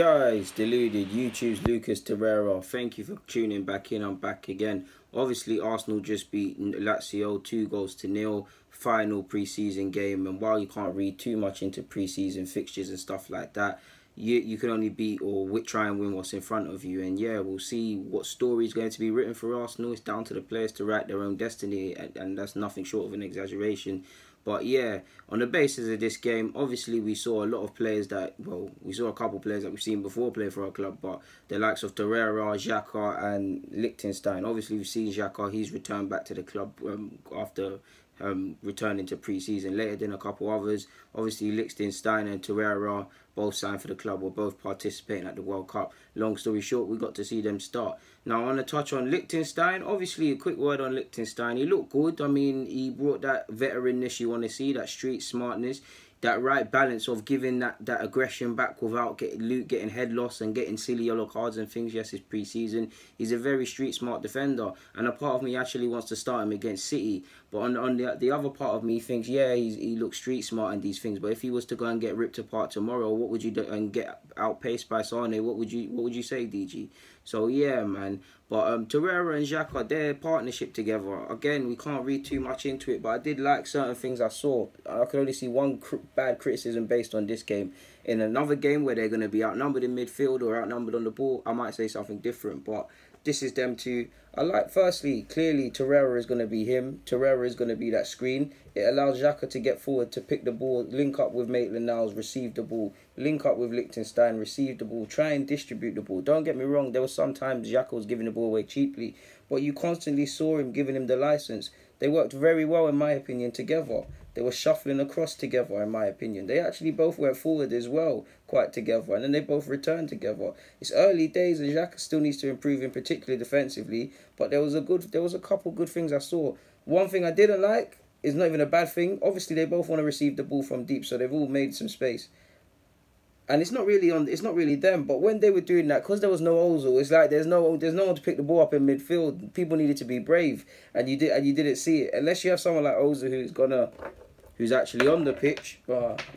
Guys, deluded, YouTube's Lucas Torreira. Thank you for tuning back in. I'm back again. Obviously, Arsenal just beat Lazio 2-0. Final pre-season game. And while you can't read too much into pre-season fixtures and stuff like that, you can only beat or try and win what's in front of you. And yeah, we'll see what story is going to be written for Arsenal. It's down to the players to write their own destiny, and that's nothing short of an exaggeration. But yeah, on the basis of this game, obviously we saw a lot of players we saw a couple of players that we've seen before play for our club, but the likes of Torreira, Xhaka and Liechtenstein. Obviously we've seen Xhaka, he's returned back to the club after returning to pre-season later than a couple others. Obviously Liechtenstein and Torreira both signed for the club, or both participating at the World Cup. Long story short, we got to see them start. Now, I want to touch on Liechtenstein. Obviously, a quick word on Liechtenstein. He looked good. I mean, he brought that veteranness you want to see, that street smartness, that right balance of giving that aggression back without getting head loss and getting silly yellow cards and things. Yes, it's pre-season. He's a very street smart defender, and a part of me actually wants to start him against City. But on the other part of me thinks, yeah, he looks street smart and these things. But if he was to go and get ripped apart tomorrow, what would you do and get outpaced by Sane? What would you say, DG? So yeah, man. But Torreira and Xhaka, their partnership together. Again, we can't read too much into it, but I did like certain things I saw. I could only see one bad criticism based on this game. In another game where they're going to be outnumbered in midfield or outnumbered on the ball, I might say something different. But this is them two. I like, firstly, clearly Torreira is going to be him. Torreira is going to be that screen. It allows Xhaka to get forward, to pick the ball, link up with Maitland-Niles, receive the ball, link up with Liechtenstein, receive the ball, try and distribute the ball. Don't get me wrong, there was sometimes Xhaka was giving the ball away cheaply, but you constantly saw him giving him the license. They worked very well, in my opinion, together. They were shuffling across together, in my opinion. They actually both went forward as well, quite together, and then they both returned together. It's early days, and Xhaka still needs to improve, in particular defensively. But there was a couple good things I saw. One thing I didn't like is not even a bad thing. Obviously, they both want to receive the ball from deep, so they've all made some space. And it's not really them. But when they were doing that, because there was no Ozil, it's like there's no one to pick the ball up in midfield. People needed to be brave, and you didn't see it unless you have someone like Ozil who's actually on the pitch.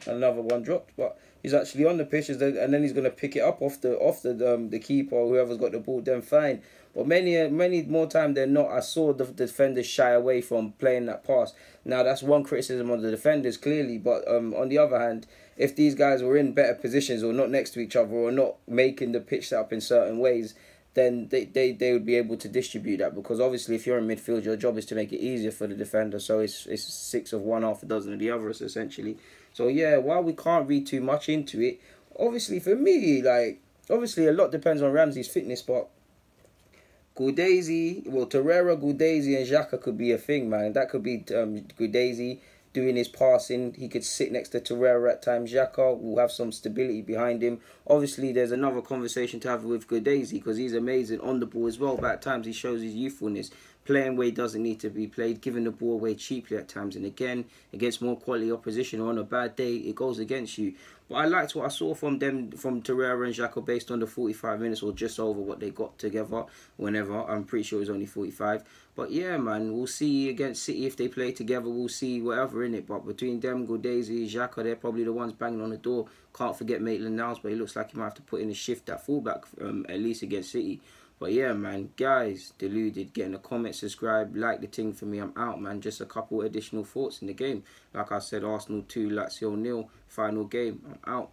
Another one dropped, but he's actually on the pitch, and then he's gonna pick it up off the keeper or whoever's got the ball. Then fine. But many more time than not, I saw the defenders shy away from playing that pass. Now that's one criticism of the defenders clearly, but on the other hand, if these guys were in better positions or not next to each other or not making the pitch set up in certain ways, then they would be able to distribute that, because obviously if you're in midfield, your job is to make it easier for the defender. So it's 6 of one, half a dozen of the others essentially. So yeah, while we can't read too much into it, obviously for me, obviously a lot depends on Ramsey's fitness, but Torreira, Gudeisi and Xhaka could be a thing, man. That could be Gudeisi doing his passing. He could sit next to Torreira at times. Xhaka will have some stability behind him. Obviously, there's another conversation to have with Gudeisi, because he's amazing on the ball as well, but at times he shows his youthfulness, playing where he doesn't need to be played, giving the ball away cheaply at times, and again, against more quality opposition or on a bad day, it goes against you. But I liked what I saw from Torreira and Xhaka based on the 45 minutes or just over what they got together whenever. I'm pretty sure it was only 45. But yeah, man, we'll see against City if they play together. We'll see whatever in it. But between them, Gudeisi, Xhaka, they're probably the ones banging on the door. Can't forget Maitland-Niles, but it looks like he might have to put in a shift at fullback at least against City. But yeah, man, guys, deluded, get in the comments, subscribe, like the thing for me. I'm out, man. Just a couple additional thoughts in the game. Like I said, Arsenal 2, Lazio 0, final game. I'm out.